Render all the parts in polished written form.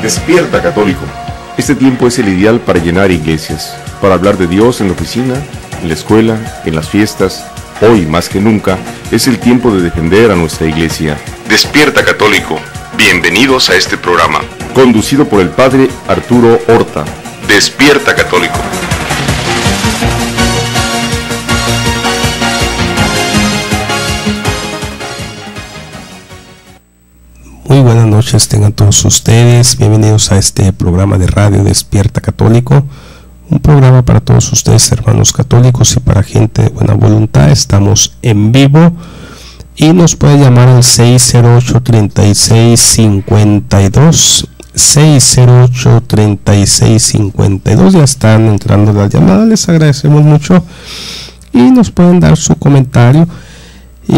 Despierta, católico. Este tiempo es el ideal para llenar iglesias, para hablar de Dios en la oficina, en la escuela, en las fiestas. Hoy, más que nunca, es el tiempo de defender a nuestra iglesia. Despierta, católico. Bienvenidos a este programa, conducido por el Padre Arturo Horta. Despierta, católico. Muy buenas noches tengan todos ustedes, bienvenidos a este programa de radio Despierta Católico, un programa para todos ustedes hermanos católicos y para gente de buena voluntad. Estamos en vivo y nos puede llamar al 608-3652, 608-3652, ya están entrando las llamadas, les agradecemos mucho y nos pueden dar su comentario y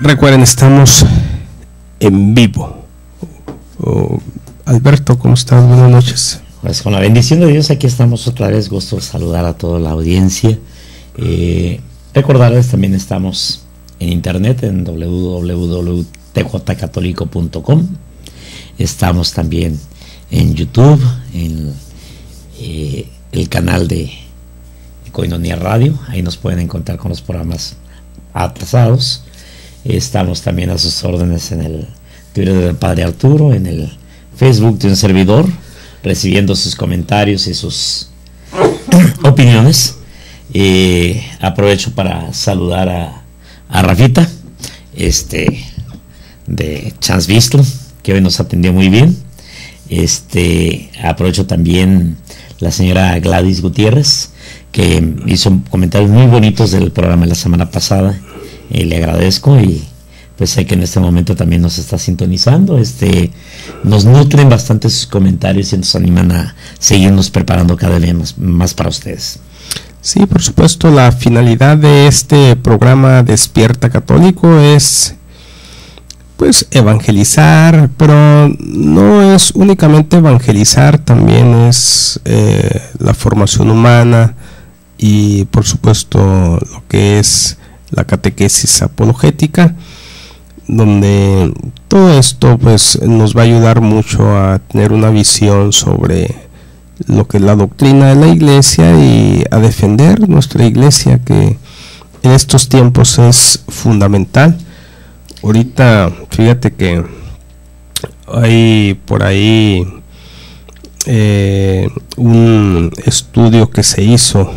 recuerden, estamos en vivo. Alberto, ¿cómo estás? Buenas noches. Pues con la bendición de Dios aquí estamos otra vez, gusto de saludar a toda la audiencia. Recordarles, también estamos en internet en www.tjcatólico.com. Estamos también en YouTube, en el canal de Koinonia Radio, ahí nos pueden encontrar con los programas atrasados. Estamos también a sus órdenes en el Twitter del Padre Arturo, en el Facebook de un servidor, recibiendo sus comentarios y sus opiniones. Aprovecho para saludar a Rafita, de Chance Vistro, que hoy nos atendió muy bien. Aprovecho también la señora Gladys Gutiérrez, que hizo comentarios muy bonitos del programa de la semana pasada. Le agradezco y pues sé que en este momento también nos está sintonizando. Nos nutren bastante sus comentarios y nos animan a seguirnos preparando cada vez más para ustedes. Sí, por supuesto, la finalidad de este programa Despierta Católico es pues evangelizar, pero no es únicamente evangelizar, también es la formación humana y por supuesto lo que es la catequesis apologética, donde todo esto pues nos va a ayudar mucho a tener una visión sobre lo que es la doctrina de la iglesia y a defender nuestra iglesia, que en estos tiempos es fundamental. Ahorita fíjate que hay por ahí un estudio que se hizo,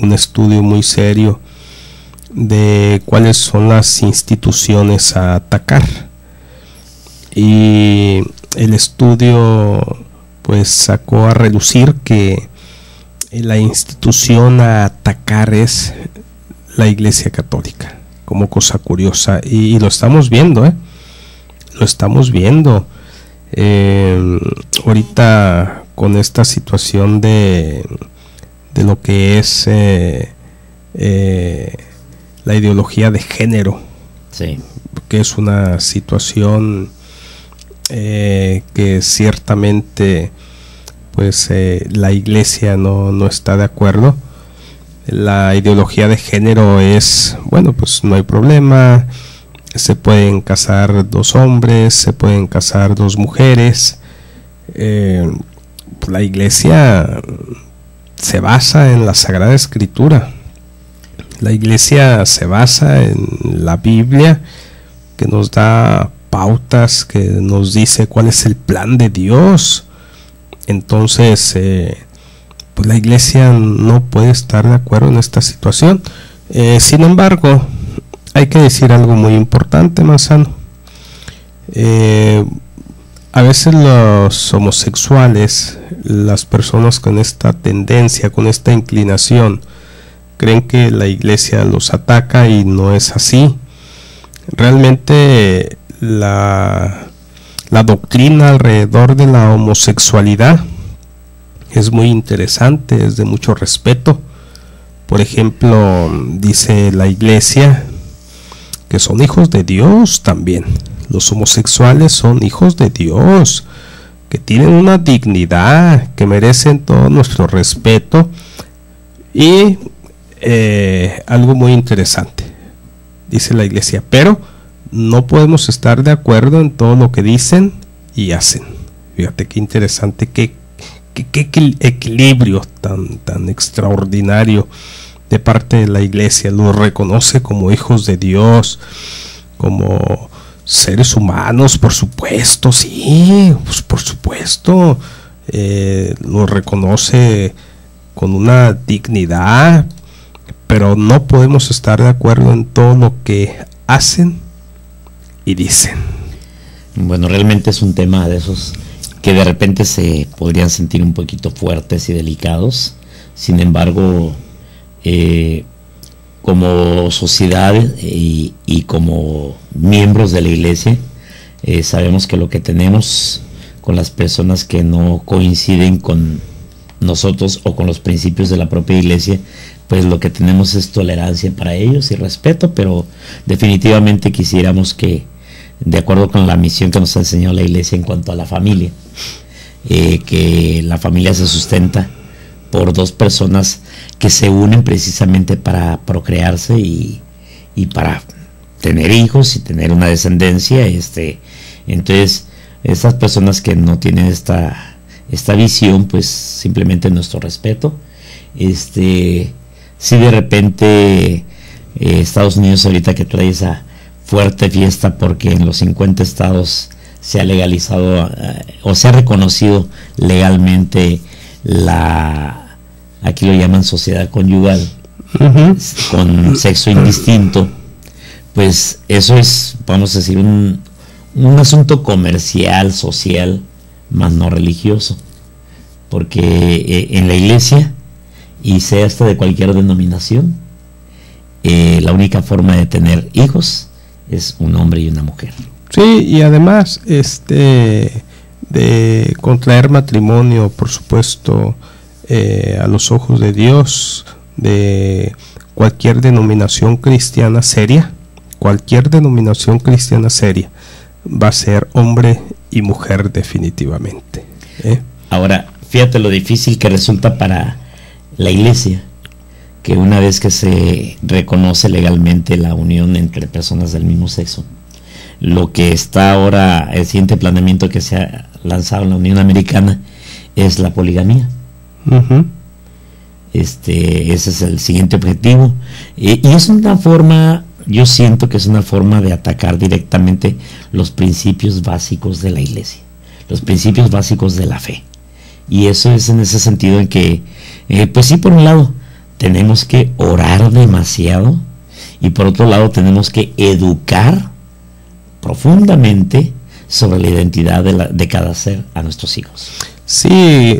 un estudio muy serio de cuáles son las instituciones a atacar, y el estudio pues sacó a relucir que la institución a atacar es la Iglesia Católica, como cosa curiosa, y lo estamos viendo, lo estamos viendo ahorita con esta situación de lo que es la ideología de género, sí, que es una situación que ciertamente pues la iglesia no está de acuerdo. La ideología de género es, bueno, pues no hay problema, se pueden casar dos hombres, se pueden casar dos mujeres. La iglesia se basa en la Sagrada Escritura. La iglesia se basa en la Biblia, que nos da pautas, que nos dice cuál es el plan de Dios. Entonces, pues la iglesia no puede estar de acuerdo en esta situación. Sin embargo, hay que decir algo muy importante, Manzano. A veces los homosexuales, las personas con esta tendencia, con esta inclinación, creen que la iglesia los ataca y no es así. Realmente la doctrina alrededor de la homosexualidad es muy interesante, es de mucho respeto. Por ejemplo, dice la iglesia que son hijos de Dios también. Los homosexuales son hijos de Dios, que tienen una dignidad, que merecen todo nuestro respeto. Y algo muy interesante, dice la iglesia, pero no podemos estar de acuerdo en todo lo que dicen y hacen. Fíjate qué interesante, qué equilibrio tan extraordinario de parte de la iglesia. Los reconoce como hijos de Dios, como seres humanos, por supuesto, sí, pues por supuesto, los reconoce con una dignidad, pero no podemos estar de acuerdo en todo lo que hacen y dicen. Bueno, realmente es un tema de esos que de repente se podrían sentir un poquito fuertes y delicados. Sin embargo, como sociedad y como miembros de la iglesia, sabemos que lo que tenemos con las personas que no coinciden con nosotros o con los principios de la propia iglesia, pues lo que tenemos es tolerancia para ellos y respeto, pero definitivamente quisiéramos que, de acuerdo con la misión que nos ha enseñado la iglesia en cuanto a la familia, que la familia se sustenta por dos personas que se unen precisamente para procrearse y para tener hijos y tener una descendencia. Entonces, esas personas que no tienen esta visión, pues simplemente nuestro respeto. Si de repente Estados Unidos ahorita que trae esa fuerte fiesta porque en los 50 estados se ha legalizado o se ha reconocido legalmente aquí lo llaman sociedad conyugal, con sexo indistinto, pues eso es, vamos a decir, un asunto comercial, social, más no religioso, porque en la iglesia, y sea hasta de cualquier denominación, la única forma de tener hijos es un hombre y una mujer. Sí, y además de contraer matrimonio, por supuesto, a los ojos de Dios, de cualquier denominación cristiana seria, va a ser hombre y mujer definitivamente. Ahora, fíjate lo difícil que resulta para la iglesia, que una vez que se reconoce legalmente la unión entre personas del mismo sexo, lo que está ahora, el siguiente planeamiento que se ha lanzado en la Unión Americana es la poligamía. Ese es el siguiente objetivo, y es una forma, yo siento que es una forma de atacar directamente los principios básicos de la iglesia, los principios básicos de la fe. Y eso es en ese sentido en que, pues sí, por un lado tenemos que orar demasiado, y por otro lado tenemos que educar profundamente sobre la identidad de cada ser a nuestros hijos. Sí,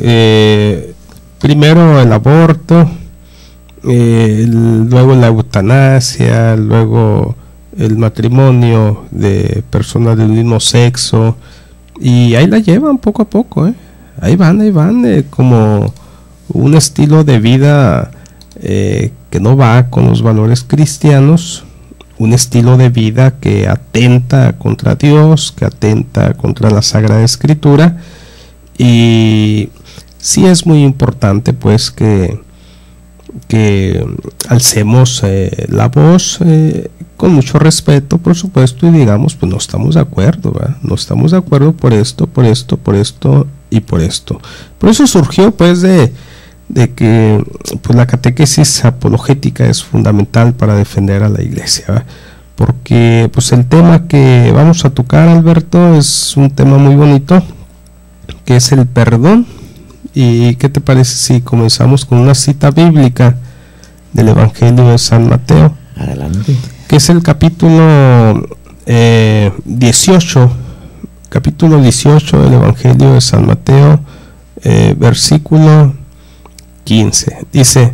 primero el aborto, luego la eutanasia, luego el matrimonio de personas del mismo sexo, y ahí la llevan poco a poco, ahí van, como un estilo de vida que no va con los valores cristianos, un estilo de vida que atenta contra Dios, que atenta contra la Sagrada Escritura. Y sí es muy importante pues que alcemos la voz con mucho respeto, por supuesto, y digamos, pues no estamos de acuerdo, ¿verdad? No estamos de acuerdo por esto y por esto. Por eso surgió pues de que pues la catequesis apologética es fundamental para defender a la iglesia, ¿verdad? Porque pues el tema que vamos a tocar, Alberto, es un tema muy bonito, que es el perdón. ¿Y qué te parece si comenzamos con una cita bíblica del Evangelio de San Mateo? Adelante. Que es el capítulo 18 del Evangelio de San Mateo, versículo 15. Dice,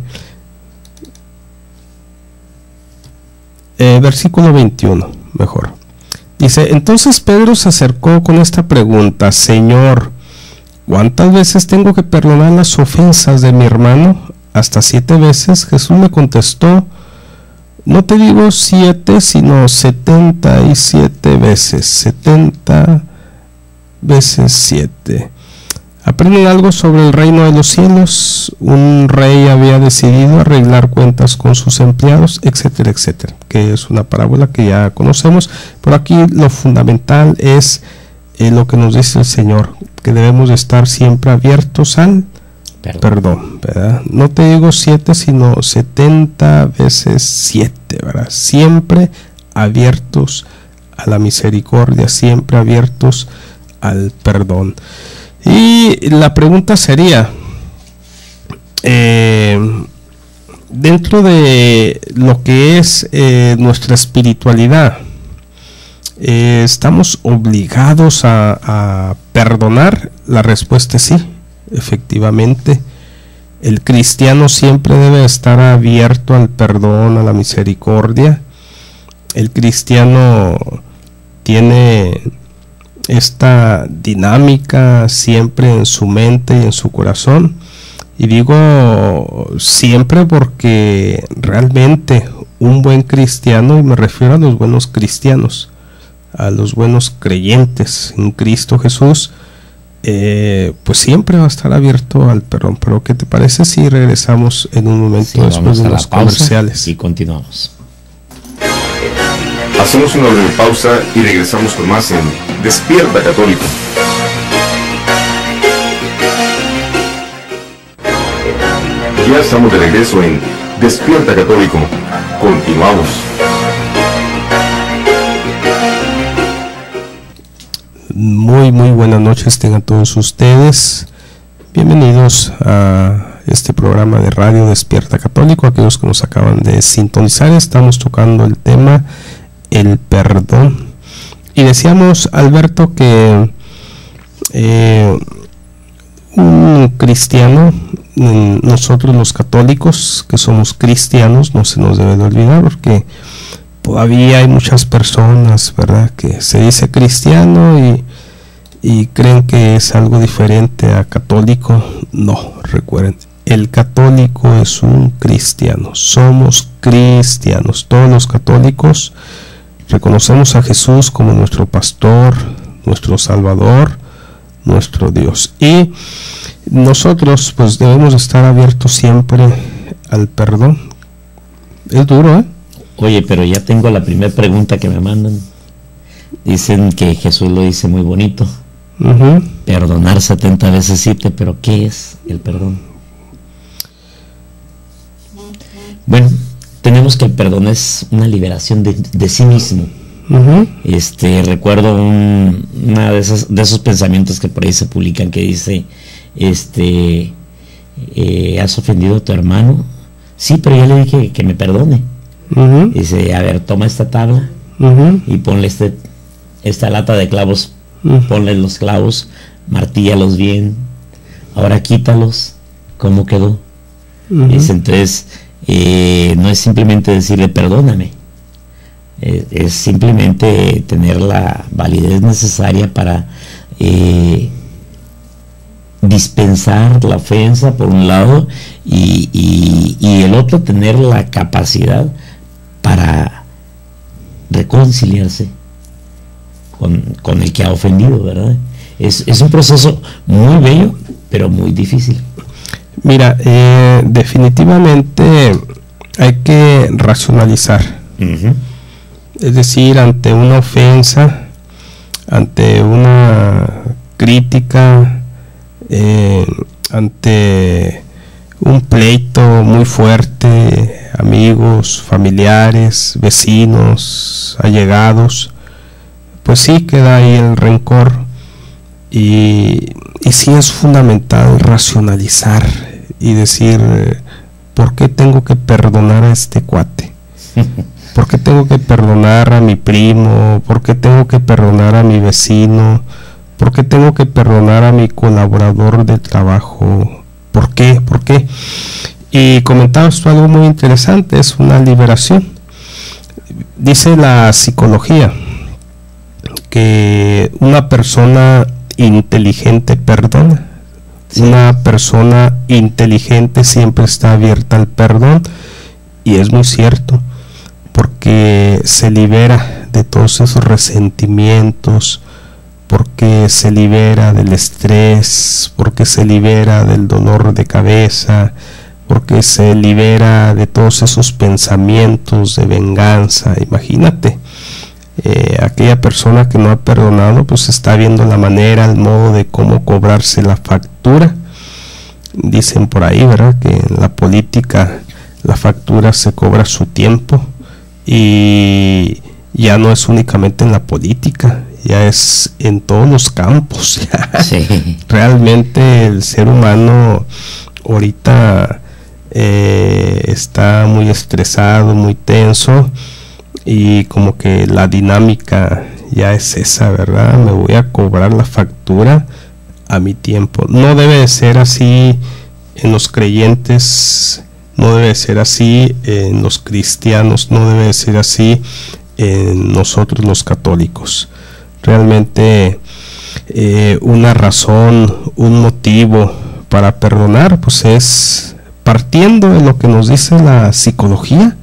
versículo 21, mejor. Dice, entonces Pedro se acercó con esta pregunta: Señor, ¿cuántas veces tengo que perdonar las ofensas de mi hermano? ¿Hasta 7 veces? Jesús le contestó, no te digo 7, sino 77 veces. 70 veces 7. Aprenden algo sobre el reino de los cielos. Un rey había decidido arreglar cuentas con sus empleados, etcétera, etcétera, que es una parábola que ya conocemos. Pero aquí lo fundamental es lo que nos dice el Señor: que debemos estar siempre abiertos al perdón, ¿verdad? No te digo 7, sino 70 veces 7, ¿verdad? Siempre abiertos a la misericordia, siempre abiertos al perdón. Y la pregunta sería, dentro de lo que es nuestra espiritualidad, ¿estamos obligados a perdonar? La respuesta es sí, efectivamente. El cristiano siempre debe estar abierto al perdón, a la misericordia. El cristiano tiene esta dinámica siempre en su mente y en su corazón. Y digo siempre porque realmente un buen cristiano, y me refiero a los buenos cristianos, a los buenos creyentes en Cristo Jesús, pues siempre va a estar abierto al perdón. Pero ¿qué te parece si regresamos en un momento después de los comerciales? Y continuamos. Hacemos una breve pausa y regresamos con más en Despierta Católico. Ya estamos de regreso en Despierta Católico. Continuamos. Muy buenas noches tengan todos ustedes. Bienvenidos a este programa de radio Despierta Católico. Aquellos que nos acaban de sintonizar, estamos tocando el tema el perdón. Y decíamos, Alberto, que un cristiano, nosotros los católicos que somos cristianos, no se nos debe de olvidar, porque todavía hay muchas personas, ¿verdad?, que se dice cristiano y creen que es algo diferente a católico. No, recuerden, el católico es un cristiano, somos cristianos. Todos los católicos reconocemos a Jesús como nuestro pastor, nuestro salvador, nuestro Dios. Y nosotros pues debemos estar abiertos siempre al perdón. Es duro, ¿eh? Oye, pero ya tengo la primera pregunta que me mandan. Dicen que Jesús lo dice muy bonito. Perdonar 70 veces 7, pero ¿qué es el perdón? Bueno, tenemos que el perdón es una liberación de sí mismo. Recuerdo una de esos pensamientos que por ahí se publican que dice, ¿has ofendido a tu hermano? Sí, pero ya le dije que me perdone. Dice, a ver, toma esta tabla y ponle esta lata de clavos, ponle los clavos, martíllalos bien, ahora quítalos. ¿Cómo quedó? Dice, entonces no es simplemente decirle perdóname, es simplemente tener la validez necesaria para dispensar la ofensa por un lado y el otro tener la capacidad para reconciliarse con el que ha ofendido, ¿verdad? Es un proceso muy bello, pero muy difícil. Mira, definitivamente hay que racionalizar. Es decir, ante una ofensa, ante una crítica, ante un pleito muy fuerte, amigos, familiares, vecinos, allegados, pues sí queda ahí el rencor y sí es fundamental racionalizar y decir, ¿por qué tengo que perdonar a este cuate? ¿Por qué tengo que perdonar a mi primo? ¿Por qué tengo que perdonar a mi vecino? ¿Por qué tengo que perdonar a mi colaborador de trabajo? ¿Por qué? ¿Por qué? Y comentabas tú algo muy interesante, es una liberación. Dice la psicología que una persona inteligente perdona. Sí. Una persona inteligente siempre está abierta al perdón, y es muy cierto, porque se libera de todos esos resentimientos, porque se libera del estrés, porque se libera del dolor de cabeza, porque se libera de todos esos pensamientos de venganza. Imagínate, aquella persona que no ha perdonado pues está viendo la manera, el modo de cómo cobrarse la factura. Dicen por ahí, ¿verdad?, que en la política la factura se cobra a su tiempo, y ya no es únicamente en la política, ya es en todos los campos. Sí. Realmente el ser humano ahorita está muy estresado, muy tenso, y como que la dinámica ya es esa, ¿verdad? Me voy a cobrar la factura a mi tiempo. No debe de ser así en los creyentes, no debe de ser así en los cristianos, no debe de ser así en nosotros los católicos. Realmente una razón, un motivo para perdonar pues es partiendo de lo que nos dice la psicología.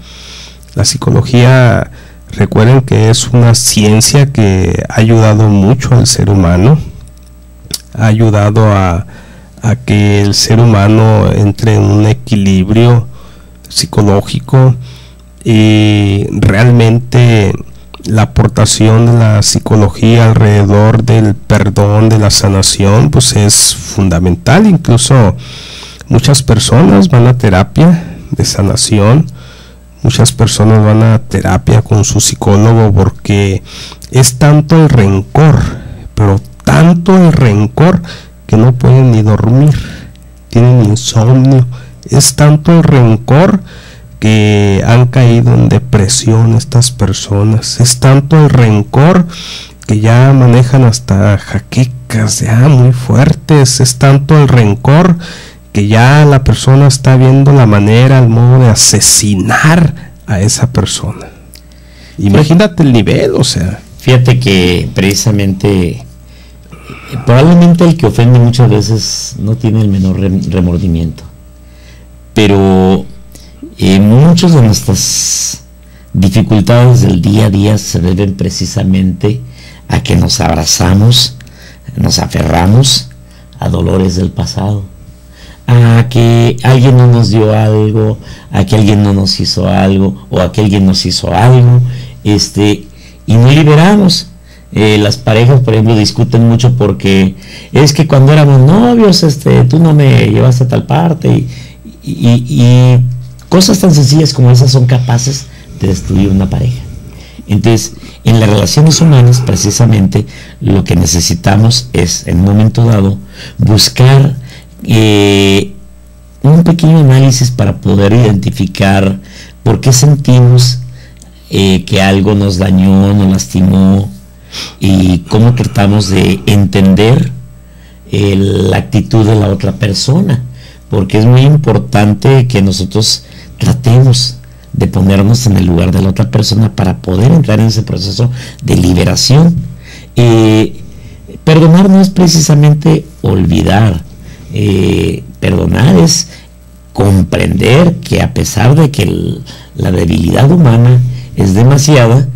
La psicología, recuerden que es una ciencia que ha ayudado mucho al ser humano, ha ayudado a que el ser humano entre en un equilibrio psicológico, y realmente la aportación de la psicología alrededor del perdón, de la sanación, pues es fundamental. Incluso muchas personas van a terapia de sanación, muchas personas van a terapia con su psicólogo, porque es tanto el rencor, pero tanto el rencor que no pueden ni dormir, tienen insomnio. Es tanto el rencor que han caído en depresión estas personas. Es tanto el rencor que ya manejan hasta jaquecas ya muy fuertes. Es tanto el rencor que ya la persona está viendo la manera, el modo de asesinar a esa persona. Imagínate el nivel, o sea. Fíjate que precisamente probablemente el que ofende muchas veces no tiene el menor remordimiento, pero muchas de nuestras dificultades del día a día se deben precisamente a que nos abrazamos, nos aferramos a dolores del pasado, a que alguien no nos dio algo, a que alguien no nos hizo algo, o a que alguien nos hizo algo, y no liberamos. Las parejas, por ejemplo, discuten mucho porque es que cuando éramos novios, tú no me llevaste a tal parte, y cosas tan sencillas como esas son capaces de destruir una pareja. Entonces, en las relaciones humanas, precisamente, lo que necesitamos es, en un momento dado, buscar un pequeño análisis para poder identificar por qué sentimos que algo nos dañó, nos lastimó, y cómo tratamos de entender la actitud de la otra persona, porque es muy importante que nosotros tratemos de ponernos en el lugar de la otra persona para poder entrar en ese proceso de liberación. Perdonar no es precisamente olvidar, perdonar es comprender que a pesar de que la debilidad humana es demasiada,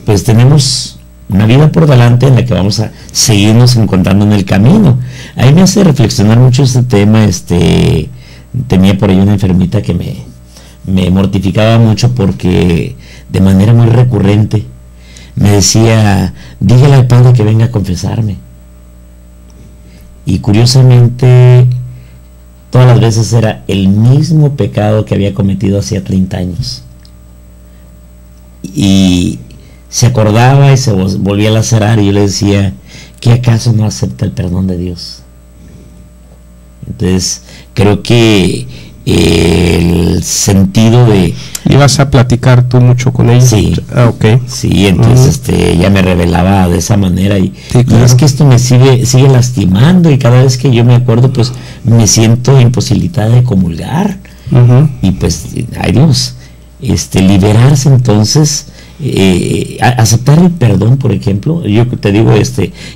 pues tenemos una vida por delante en la que vamos a seguirnos encontrando en el camino. A mí me hace reflexionar mucho este tema. Tenía por ahí una enfermita que me mortificaba mucho, porque de manera muy recurrente me decía: dígale al padre que venga a confesarme. Y curiosamente todas las veces era el mismo pecado que había cometido hacía 30 años, y se acordaba y se volvía a lacerar, y yo le decía: ¿qué acaso no acepta el perdón de Dios? Entonces creo que el sentido de... ¿Ibas a platicar tú mucho con ella? Sí. Ah, ok. Sí, entonces ya me revelaba de esa manera, y, sí, claro. Y es que esto me sigue lastimando, y cada vez que yo me acuerdo pues me siento imposibilitada de comulgar. Y pues, ay Dios, liberarse entonces, aceptar el perdón, por ejemplo. Yo te digo,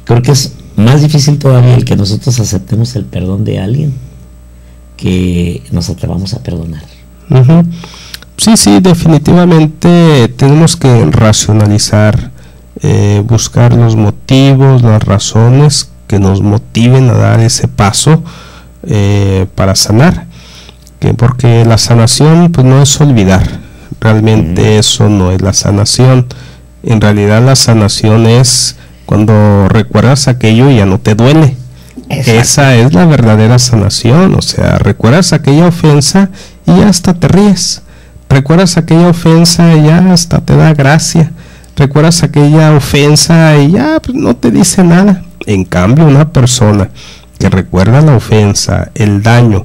creo que es más difícil todavía el que nosotros aceptemos el perdón de alguien que nos atrevamos a perdonar. Sí, definitivamente tenemos que racionalizar, buscar los motivos, las razones que nos motiven a dar ese paso para sanar, porque la sanación pues no es olvidar, realmente eso no es la sanación. En realidad la sanación es cuando recuerdas aquello y ya no te duele. Exacto. Esa es la verdadera sanación. O sea, recuerdas aquella ofensa y ya hasta te ríes. Recuerdas aquella ofensa y ya hasta te da gracia. Recuerdas aquella ofensa y ya pues, no te dice nada. En cambio, una persona que recuerda la ofensa, el daño,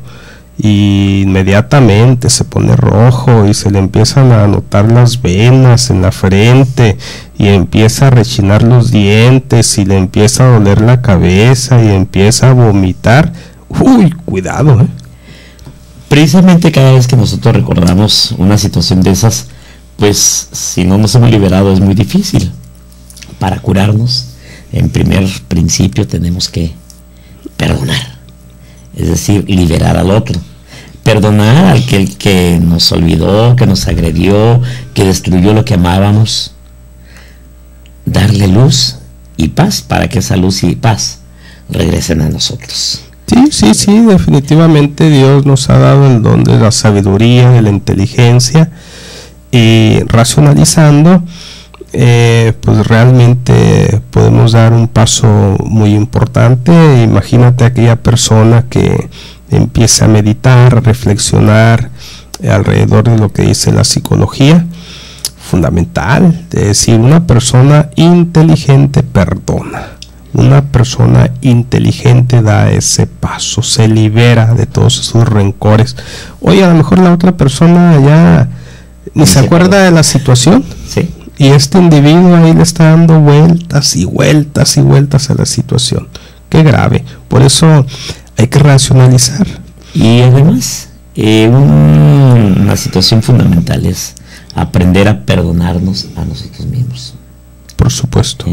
y inmediatamente se pone rojo y se le empiezan a notar las venas en la frente y empieza a rechinar los dientes y le empieza a doler la cabeza y empieza a vomitar. Uy, cuidado, Precisamente cada vez que nosotros recordamos una situación de esas, pues si no nos hemos liberado es muy difícil. Para curarnos, en primer principio tenemos que perdonar, es decir, liberar al otro, perdonar al que nos olvidó, que nos agredió, que destruyó lo que amábamos, darle luz y paz para que esa luz y paz regresen a nosotros. Sí, definitivamente Dios nos ha dado el don de la sabiduría, de la inteligencia, y racionalizando pues realmente podemos dar un paso muy importante. Imagínate aquella persona que empieza a meditar, a reflexionar alrededor de lo que dice la psicología, fundamental, es decir, una persona inteligente perdona. Una persona inteligente da ese paso, se libera de todos esos rencores. Oye, a lo mejor la otra persona ya ni se acuerda de la situación. Sí. Y este individuo ahí le está dando vueltas y vueltas y vueltas a la situación. Qué grave. Por eso hay que racionalizar. Y además, una situación fundamental es aprender a perdonarnos a nosotros mismos. Por supuesto.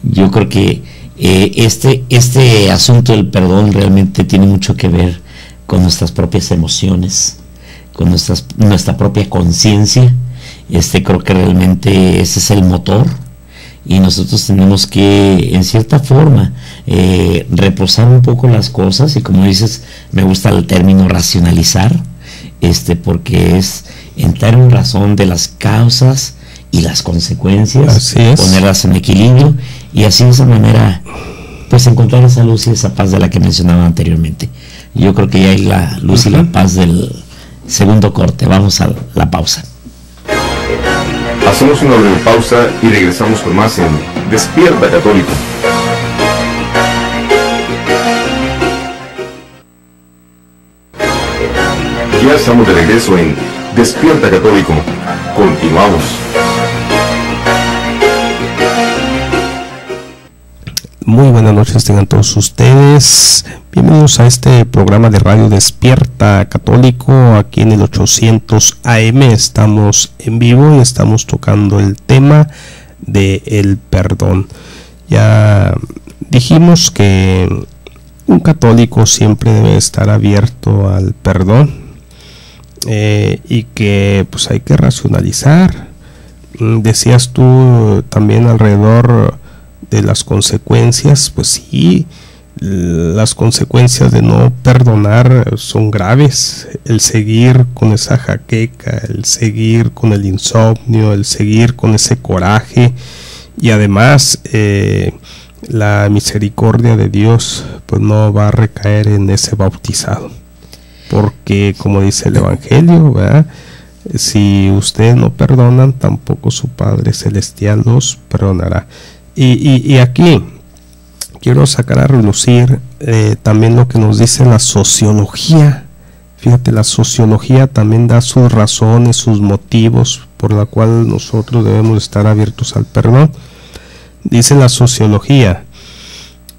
Yo creo que este asunto del perdón realmente tiene mucho que ver con nuestras propias emociones, con nuestra propia conciencia. Creo que realmente ese es el motor, y nosotros tenemos que, en cierta forma, reposar un poco las cosas, y como dices, me gusta el término racionalizar, porque es entrar en razón de las causas y las consecuencias, ponerlas en equilibrio, y así de esa manera pues encontrar esa luz y esa paz de la que mencionaba anteriormente. Yo creo que ya hay la luz y la paz del segundo corte. Vamos a la pausa. Hacemos una breve pausa y regresamos con más en Despierta Católico. Ya estamos de regreso en Despierta Católico. Continuamos. Muy buenas noches tengan todos ustedes. Bienvenidos a este programa de radio Despierta Católico, aquí en el 800 AM. Estamos en vivo y estamos tocando el tema del perdón. Ya dijimos que un católico siempre debe estar abierto al perdón, y que pues hay que racionalizar. Decías tú también alrededor de las consecuencias, pues sí, las consecuencias de no perdonar son graves. El seguir con esa jaqueca, el seguir con el insomnio, el seguir con ese coraje, y además la misericordia de Dios pues no va a recaer en ese bautizado, porque como dice el Evangelio, ¿verdad?, si ustedes no perdonan, tampoco su Padre Celestial los perdonará. Y aquí quiero sacar a relucir también lo que nos dice la sociología. Fíjate, la sociología también da sus razones, sus motivos por la cual nosotros debemos estar abiertos al perdón. Dice la sociología,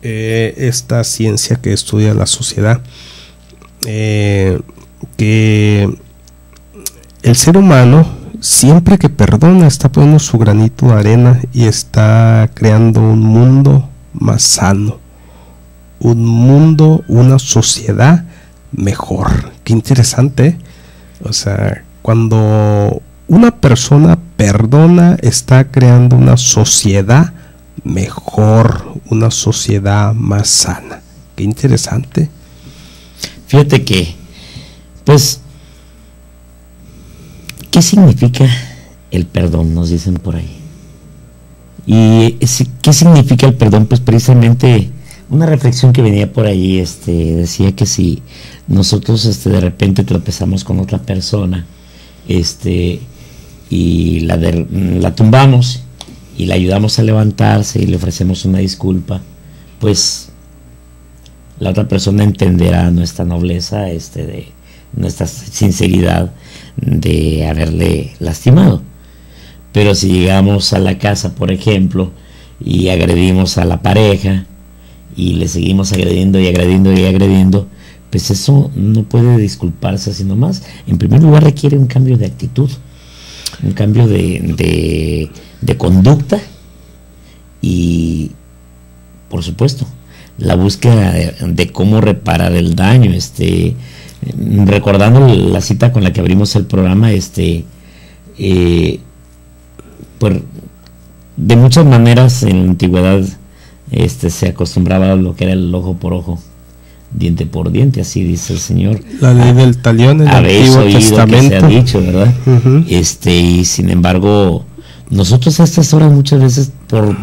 esta ciencia que estudia la sociedad, que el ser humano, siempre que perdona, está poniendo su granito de arena y está creando un mundo más sano, un mundo, una sociedad mejor. Qué interesante, ¿eh? O sea, cuando una persona perdona, está creando una sociedad mejor, una sociedad más sana. Qué interesante. Fíjate que, pues, ¿qué significa el perdón? Nos dicen por ahí. ¿Y qué significa el perdón? Pues precisamente una reflexión que venía por ahí, decía que si nosotros de repente tropezamos con otra persona, y la tumbamos y la ayudamos a levantarse y le ofrecemos una disculpa, pues la otra persona entenderá nuestra nobleza, de nuestra sinceridad de haberle lastimado. Pero si llegamos a la casa, por ejemplo, y agredimos a la pareja y le seguimos agrediendo y agrediendo y agrediendo, pues eso no puede disculparse así nomás. En primer lugar requiere un cambio de actitud, un cambio de conducta y, por supuesto, la búsqueda de cómo reparar el daño. Recordando la cita con la que abrimos el programa, pues de muchas maneras en la antigüedad se acostumbraba a lo que era el ojo por ojo, diente por diente, así dice el Señor. La ley del talión en el Antiguo Testamento. Que se ha dicho, ¿verdad? Uh-huh. Y sin embargo, nosotros a estas horas muchas veces, por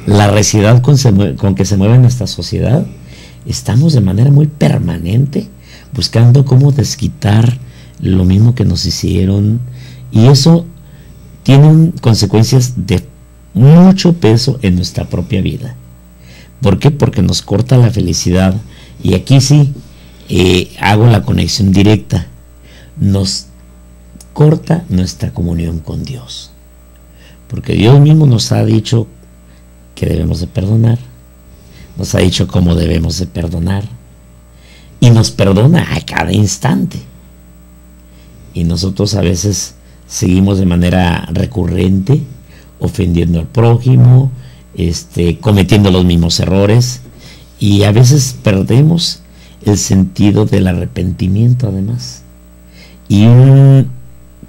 la recidad con que se mueve nuestra sociedad, estamos de manera muy permanente buscando cómo desquitar lo mismo que nos hicieron, y eso tiene consecuencias de mucho peso en nuestra propia vida. ¿Por qué? Porque nos corta la felicidad. Y aquí sí hago la conexión directa. Nos corta nuestra comunión con Dios. Porque Dios mismo nos ha dicho que debemos de perdonar. Nos ha dicho cómo debemos de perdonar. Y nos perdona a cada instante. Y nosotros a veces seguimos de manera recurrente ofendiendo al prójimo, cometiendo los mismos errores, y a veces perdemos el sentido del arrepentimiento además. Y un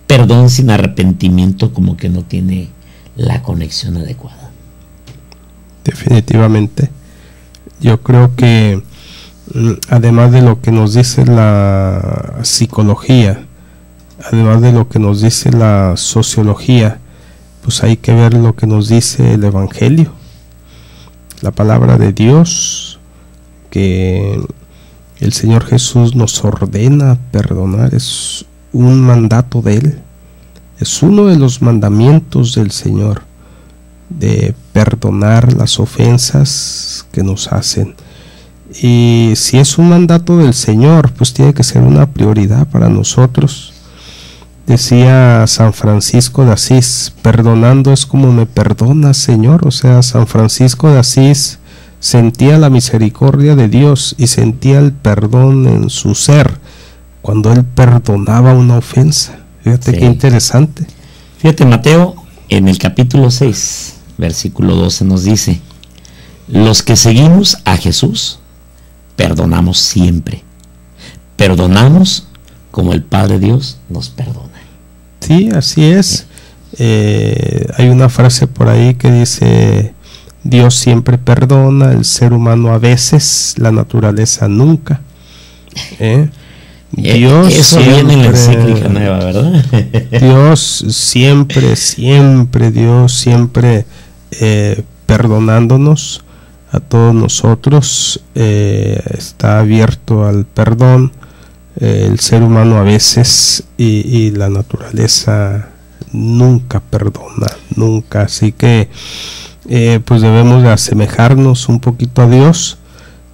perdón sin arrepentimiento como que no tiene la conexión adecuada. Definitivamente. Yo creo que además de lo que nos dice la psicología, además de lo que nos dice la sociología, pues hay que ver lo que nos dice el Evangelio, la palabra de Dios, que el Señor Jesús nos ordena perdonar. Es un mandato de Él, es uno de los mandamientos del Señor, de perdonar las ofensas que nos hacen. Y si es un mandato del Señor, pues tiene que ser una prioridad para nosotros. Decía San Francisco de Asís: perdonando es como me perdonas, Señor. O sea, San Francisco de Asís sentía la misericordia de Dios y sentía el perdón en su ser cuando él perdonaba una ofensa. Fíjate, sí, qué interesante. Fíjate, Mateo, en el capítulo 6, versículo 12 nos dice: los que seguimos a Jesús perdonamos siempre. Perdonamos como el Padre Dios nos perdona. Sí, así es. Hay una frase por ahí que dice: Dios siempre perdona, el ser humano a veces, la naturaleza nunca. Dios eso siempre, viene en la encíclica nueva, ¿verdad? Dios siempre, Dios siempre perdonándonos a todos nosotros, está abierto al perdón. El ser humano a veces y la naturaleza nunca perdona, nunca. Así que pues debemos de asemejarnos un poquito a Dios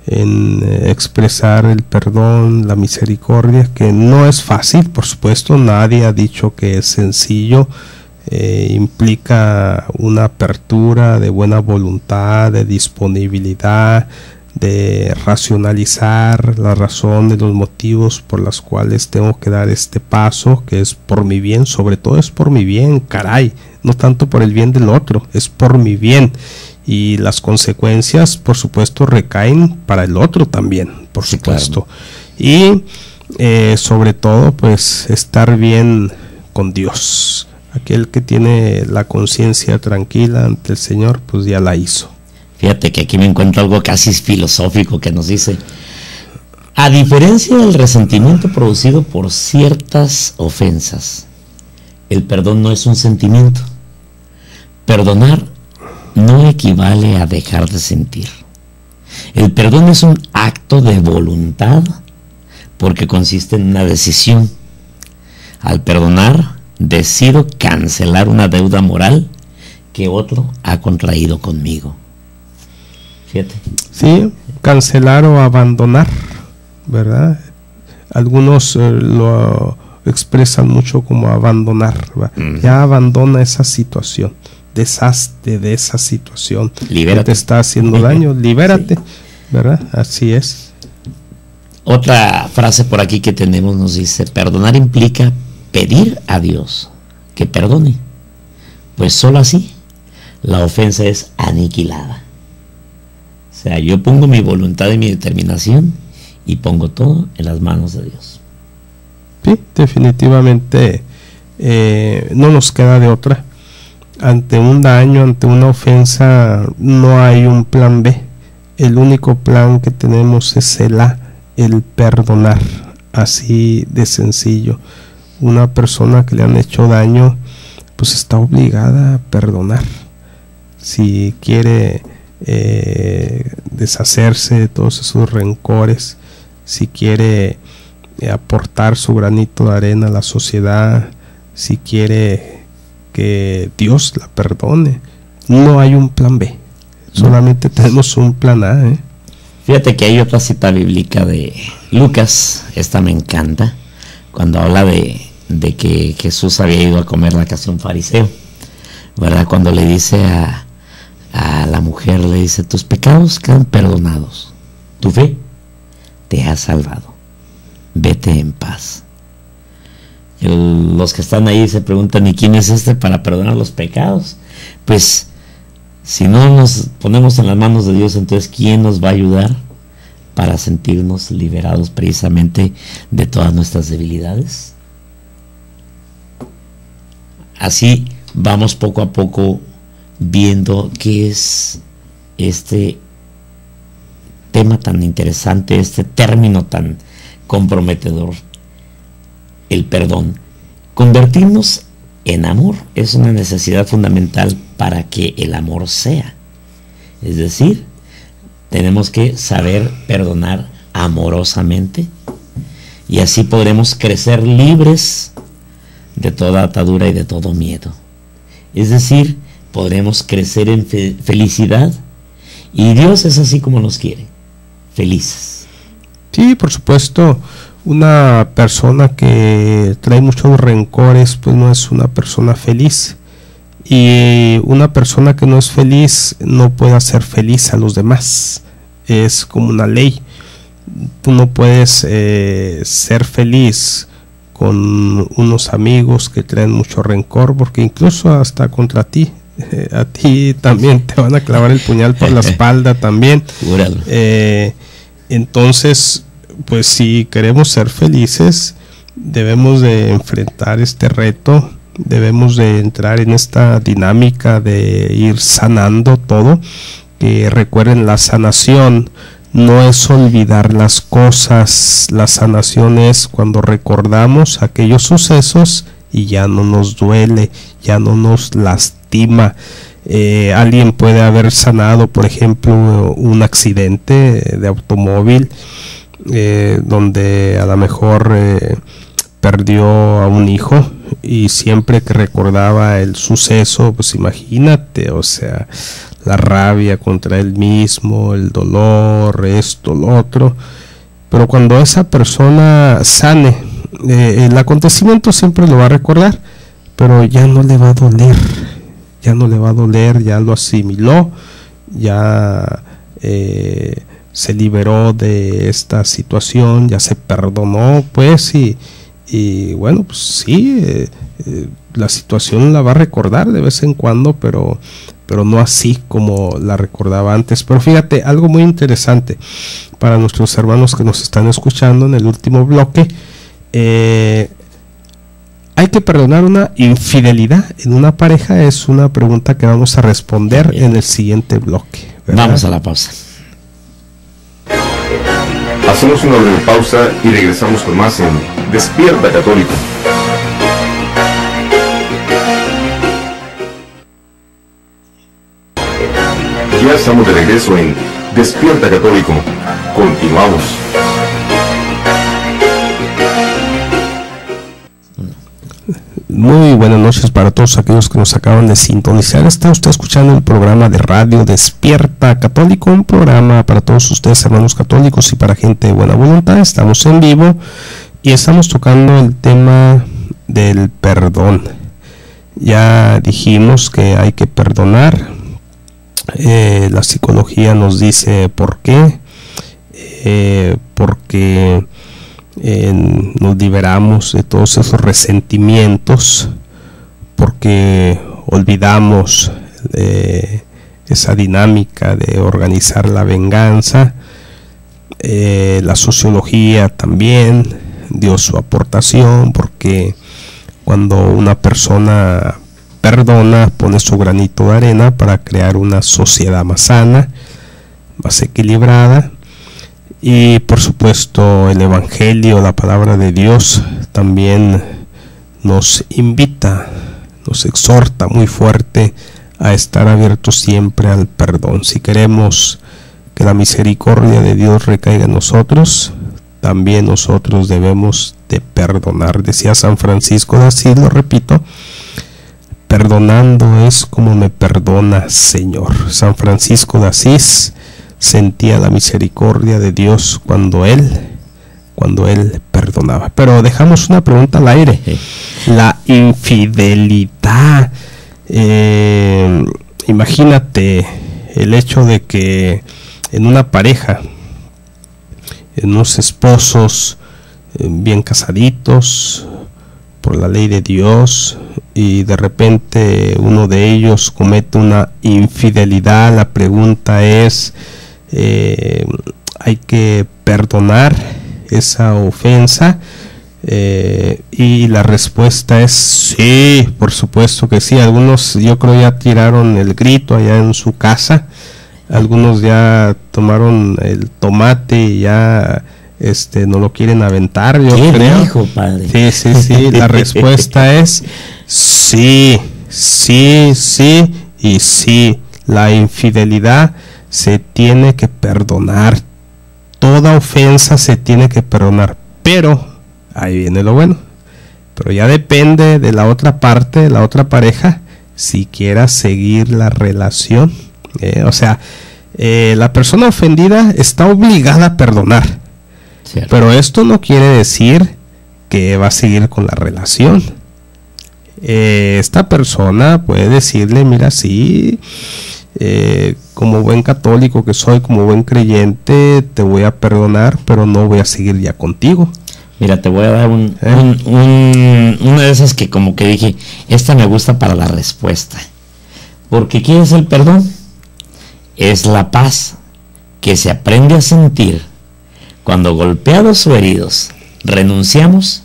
en expresar el perdón, la misericordia, que no es fácil, por supuesto. Nadie ha dicho que es sencillo. Implica una apertura de buena voluntad, de disponibilidad, de racionalizar la razón de los motivos por los cuales tengo que dar este paso, que es por mi bien. Sobre todo es por mi bien, caray, no tanto por el bien del otro, es por mi bien, y las consecuencias por supuesto recaen para el otro también, por supuesto, claro. Y sobre todo pues estar bien con Dios. Aquel que tiene la conciencia tranquila ante el Señor, pues ya la hizo. Fíjate que aquí me encuentro algo casi filosófico que nos dice: a diferencia del resentimiento producido por ciertas ofensas, el perdón no es un sentimiento. Perdonar no equivale a dejar de sentir. El perdón es un acto de voluntad porque consiste en una decisión. Al perdonar, decido cancelar una deuda moral que otro ha contraído conmigo. Fíjate. Sí, cancelar o abandonar, ¿verdad? Algunos lo expresan mucho como abandonar, ya abandona esa situación, deshazte de esa situación, libérate. Que te está haciendo daño, libérate, sí. ¿Verdad? Así es. Otra frase por aquí que tenemos nos dice: perdonar implica pedir a Dios que perdone, pues solo así la ofensa es aniquilada. O sea, yo pongo mi voluntad y mi determinación y pongo todo en las manos de Dios. Sí, definitivamente no nos queda de otra. Ante un daño, ante una ofensa, no hay un plan B. El único plan que tenemos es el A, el perdonar. Así de sencillo. Una persona que le han hecho daño, pues está obligada a perdonar. Si quiere deshacerse de todos esos rencores, si quiere aportar su granito de arena a la sociedad, si quiere que Dios la perdone, no hay un plan B, solamente tenemos un plan A. Fíjate que hay otra cita bíblica de Lucas, esta me encanta, cuando habla de que Jesús había ido a comer la casa de un fariseo, ¿verdad? Cuando le dice a la mujer, le dice: tus pecados quedan perdonados, tu fe te ha salvado, vete en paz. Los que están ahí se preguntan: ¿y quién es este para perdonar los pecados? Pues si no nos ponemos en las manos de Dios, entonces ¿quién nos va a ayudar para sentirnos liberados precisamente de todas nuestras debilidades? Así vamos poco a poco viendo qué es este tema tan interesante, este término tan comprometedor, el perdón. Convertirnos en amor es una necesidad fundamental para que el amor sea. Es decir, tenemos que saber perdonar amorosamente y así podremos crecer libres de toda atadura y de todo miedo. Es decir, podremos crecer en felicidad, y Dios es así como nos quiere, felices. Sí, por supuesto. Una persona que trae muchos rencores, pues no es una persona feliz, y una persona que no es feliz no puede hacer feliz a los demás. Es como una ley. Tú no puedes ser feliz con unos amigos que traen mucho rencor, porque incluso hasta contra ti, a ti también te van a clavar el puñal por la espalda también. Entonces, pues si queremos ser felices, debemos de enfrentar este reto, debemos de entrar en esta dinámica de ir sanando todo. Que recuerden, la sanación no es olvidar las cosas, la sanación es cuando recordamos aquellos sucesos y ya no nos duele, ya no nos lastima. Alguien puede haber sanado, por ejemplo, un accidente de automóvil, donde a lo mejor perdió a un hijo, y siempre que recordaba el suceso, pues imagínate, o sea, la rabia contra él mismo, el dolor, esto, lo otro. Pero cuando esa persona sane, el acontecimiento siempre lo va a recordar, pero ya no le va a doler, ya no le va a doler, ya lo asimiló, ya se liberó de esta situación, ya se perdonó, pues, y bueno, pues sí, la situación la va a recordar de vez en cuando, pero no así como la recordaba antes. Pero fíjate, algo muy interesante para nuestros hermanos que nos están escuchando en el último bloque: ¿hay que perdonar una infidelidad en una pareja? Es una pregunta que vamos a responder en el siguiente bloque, ¿verdad? Vamos a la pausa. Hacemos una breve pausa y regresamos con más en Despierta Católico. Ya estamos de regreso en Despierta Católico. Continuamos. Muy buenas noches para todos aquellos que nos acaban de sintonizar. Está usted escuchando el programa de radio Despierta Católico, un programa para todos ustedes, hermanos católicos, y para gente de buena voluntad. Estamos en vivo y estamos tocando el tema del perdón. Ya dijimos que hay que perdonar. La psicología nos dice por qué. Porque nos liberamos de todos esos resentimientos, porque olvidamos esa dinámica de organizar la venganza. La sociología también dio su aportación, porque cuando una persona perdona, pone su granito de arena para crear una sociedad más sana, más equilibrada. Y por supuesto el Evangelio, la palabra de Dios, también nos invita, nos exhorta muy fuerte a estar abiertos siempre al perdón. Si queremos que la misericordia de Dios recaiga en nosotros, también nosotros debemos de perdonar. Decía San Francisco de Asís, lo repito: perdonando es como me perdonas, Señor. San Francisco de Asís sentía la misericordia de Dios cuando él perdonaba. Pero dejamos una pregunta al aire. La infidelidad. Imagínate el hecho de que en una pareja, en unos esposos bien casaditos por la ley de Dios, y de repente uno de ellos comete una infidelidad. La pregunta es, hay que perdonar esa ofensa, y la respuesta es sí, por supuesto que sí. Algunos, yo creo, ya tiraron el grito allá en su casa, algunos ya tomaron el tomate y ya no lo quieren aventar, yo creo. Dijo, padre? Sí, la respuesta es sí y sí. La infidelidad se tiene que perdonar, toda ofensa se tiene que perdonar, pero ahí viene lo bueno, pero ya depende de la otra parte, de la otra pareja, si quiera seguir la relación. La persona ofendida está obligada a perdonar, cierto, pero esto no quiere decir que va a seguir con la relación. Esta persona puede decirle: mira, sí, como buen católico que soy, como buen creyente, te voy a perdonar, pero no voy a seguir ya contigo. Mira, te voy a dar una de esas que como que dije, esta me gusta para la respuesta. Porque ¿qué es el perdón? Es la paz que se aprende a sentir cuando, golpeados o heridos, renunciamos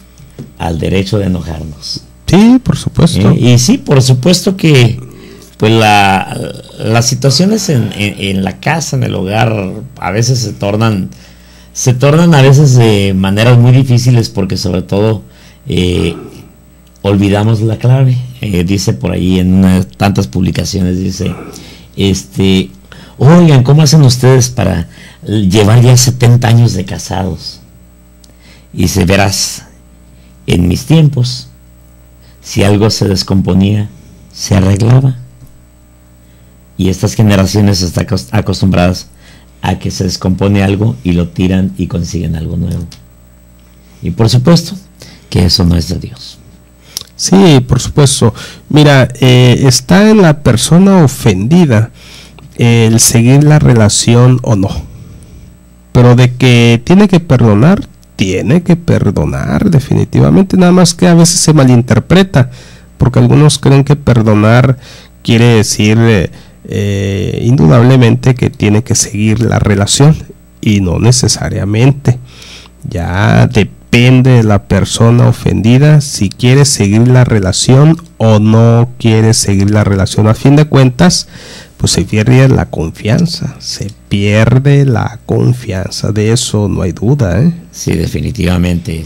al derecho de enojarnos. Sí, por supuesto. Y sí, por supuesto que pues las situaciones en la casa, en el hogar, a veces se tornan a veces de maneras muy difíciles, porque sobre todo olvidamos la clave. Dice por ahí en unas tantas publicaciones, dice, oigan, ¿cómo hacen ustedes para llevar ya 70 años de casados? Y dice, verás, en mis tiempos, si algo se descomponía, se arreglaba. Y estas generaciones están acostumbradas a que se descompone algo y lo tiran y consiguen algo nuevo. Y por supuesto que eso no es de Dios. Sí, por supuesto. Mira, está en la persona ofendida el seguir la relación o no. Pero de que tiene que perdonar definitivamente. Nada más que a veces se malinterpreta, porque algunos creen que perdonar quiere decir indudablemente que tiene que seguir la relación, y no necesariamente. Ya depende de la persona ofendida si quiere seguir la relación o no quiere seguir la relación. A fin de cuentas, pues se pierde la confianza, de eso no hay duda, ¿eh? Sí, definitivamente.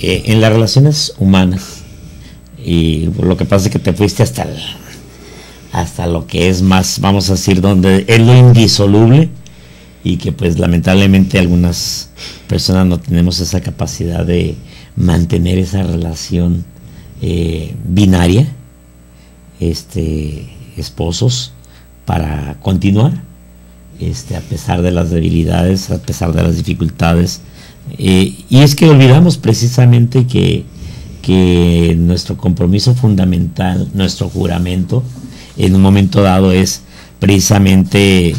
En las relaciones humanas, y lo que pasa es que te fuiste hasta hasta lo que es más, vamos a decir, donde es lo indisoluble, y que pues lamentablemente algunas personas no tenemos esa capacidad de mantener esa relación binaria, esposos, para continuar, a pesar de las debilidades, a pesar de las dificultades, y es que olvidamos precisamente que nuestro compromiso fundamental, nuestro juramento, en un momento dado es precisamente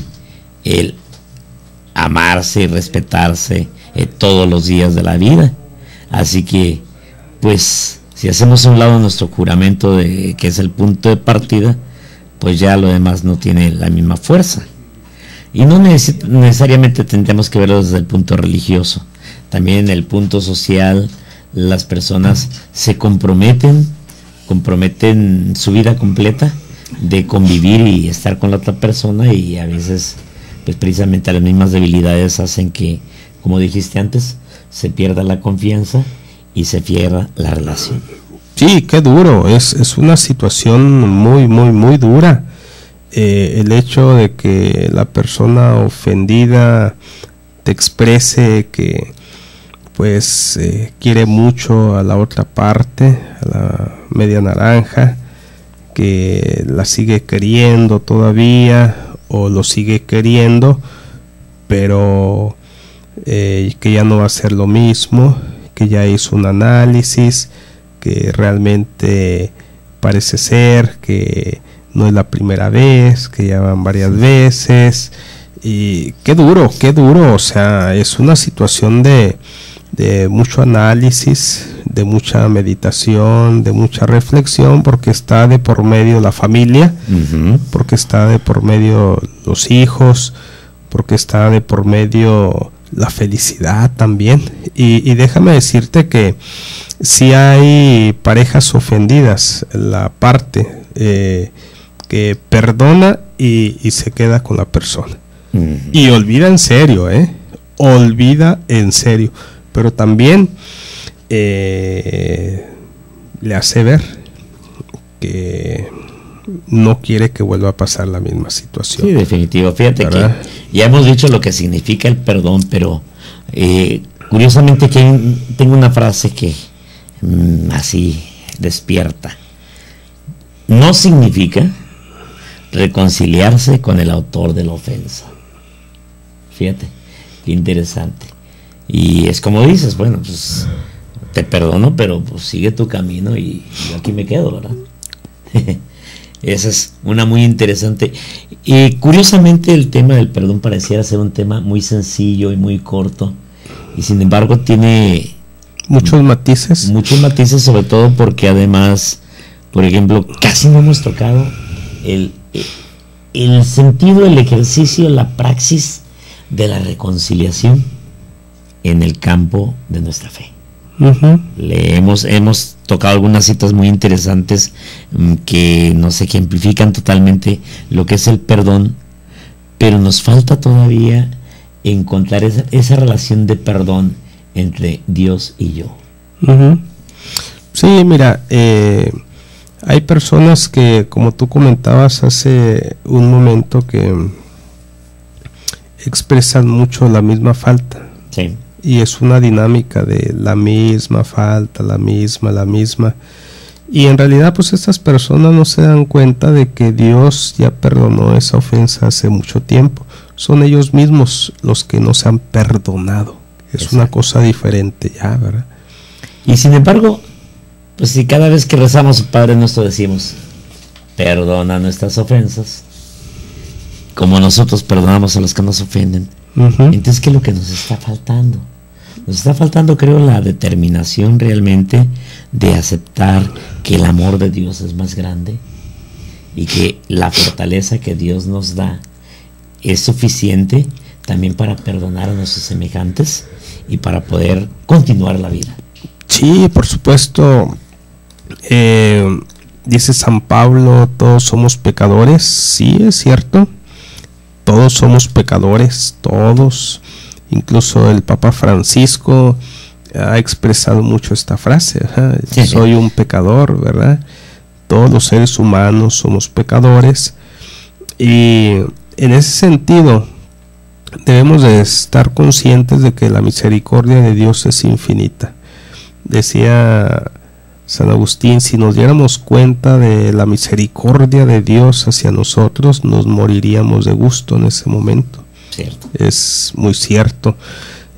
el amarse y respetarse todos los días de la vida. Así que, pues, si hacemos a un lado nuestro juramento, que es el punto de partida, pues ya lo demás no tiene la misma fuerza. Y no necesariamente tendríamos que verlo desde el punto religioso. También en el punto social, las personas se comprometen su vida completa de convivir y estar con la otra persona, y a veces pues precisamente las mismas debilidades hacen que, como dijiste antes, se pierda la confianza y se pierda la relación. Sí, qué duro, es una situación muy, muy, muy dura. El hecho de que la persona ofendida te exprese que pues quiere mucho a la otra parte, a la media naranja, que la sigue queriendo todavía o lo sigue queriendo, pero que ya no va a ser lo mismo, que ya hizo un análisis, que realmente parece ser que no es la primera vez, que ya van varias veces. Y qué duro, o sea, es una situación de mucho análisis, de mucha meditación, de mucha reflexión, porque está de por medio la familia, porque está de por medio los hijos, porque está de por medio la felicidad también. Y déjame decirte que si hay parejas ofendidas, la parte que perdona y se queda con la persona. Y olvida en serio, olvida en serio, pero también le hace ver que no quiere que vuelva a pasar la misma situación. Sí, definitivo. Fíjate, ¿verdad?, que ya hemos dicho lo que significa el perdón, pero curiosamente que tengo una frase que así despierta. No significa reconciliarse con el autor de la ofensa. Fíjate, qué interesante. Y es como dices, bueno, pues te perdono, pero pues sigue tu camino y yo aquí me quedo, ¿verdad? Esa es una muy interesante. Y curiosamente el tema del perdón pareciera ser un tema muy sencillo y muy corto, y sin embargo tiene muchos matices, sobre todo porque además, por ejemplo, casi no hemos tocado el sentido, el ejercicio, la praxis de la reconciliación en el campo de nuestra fe. Hemos tocado algunas citas muy interesantes que nos ejemplifican totalmente lo que es el perdón, pero nos falta todavía encontrar esa relación de perdón entre Dios y yo. Sí, mira, hay personas que, como tú comentabas hace un momento, que expresan mucho la misma falta. Sí. Y es una dinámica de la misma falta, la misma. Y en realidad, pues estas personas no se dan cuenta de que Dios ya perdonó esa ofensa hace mucho tiempo. Son ellos mismos los que no se han perdonado. Es Exacto. Una cosa diferente ya, ¿verdad? Y sin embargo, pues si cada vez que rezamos Padre Nuestro decimos, perdona nuestras ofensas, como nosotros perdonamos a los que nos ofenden, entonces, ¿qué es lo que nos está faltando? Nos está faltando, creo, la determinación realmente de aceptar que el amor de Dios es más grande y que la fortaleza que Dios nos da es suficiente también para perdonar a nuestros semejantes y para poder continuar la vida. Sí, por supuesto. Dice San Pablo, todos somos pecadores. Sí, es cierto. Todos somos pecadores, todos. Incluso el Papa Francisco ha expresado mucho esta frase, soy un pecador, ¿verdad? todos los seres humanos somos pecadores, y en ese sentido debemos de estar conscientes de que la misericordia de Dios es infinita. Decía San Agustín, si nos diéramos cuenta de la misericordia de Dios hacia nosotros, nos moriríamos de gusto en ese momento. Cierto. Es muy cierto.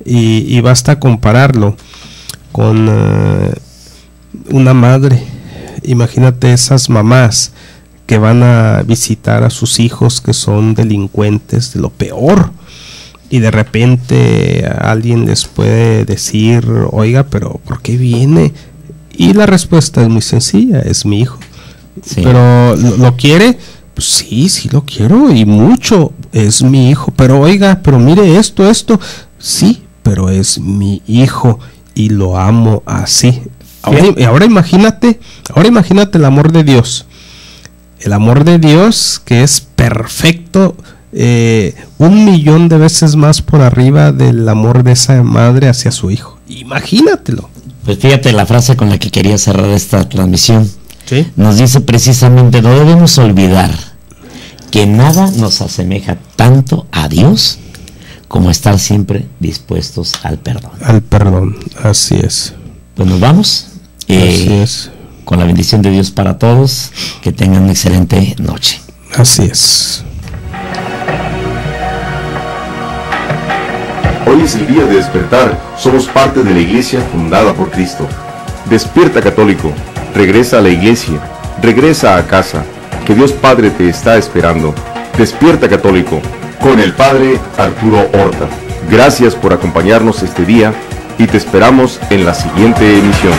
Y basta compararlo con una madre. Imagínate esas mamás que van a visitar a sus hijos que son delincuentes de lo peor, y de repente alguien les puede decir, oiga, pero ¿por qué viene? Y la respuesta es muy sencilla, es mi hijo. Sí. Pero ¿lo quiere? Pues sí, sí lo quiero, y mucho, es mi hijo. Pero oiga, pero mire esto, sí, pero es mi hijo y lo amo así. Ahora imagínate el amor de Dios. El amor de Dios, que es perfecto, 1,000,000 de veces más por arriba del amor de esa madre hacia su hijo. Imagínatelo. Pues fíjate la frase con la que quería cerrar esta transmisión. ¿Sí? Nos dice precisamente, no debemos olvidar que nada nos asemeja tanto a Dios como estar siempre dispuestos al perdón. Al perdón, así es. Pues nos vamos. Así es. Con la bendición de Dios para todos, que tengan una excelente noche. Así es. Hoy es el día de despertar. Somos parte de la iglesia fundada por Cristo. Despierta, católico. Regresa a la iglesia. Regresa a casa. Que Dios Padre te está esperando. Despierta, católico. Con el Padre Arturo Horta. Gracias por acompañarnos este día y te esperamos en la siguiente emisión.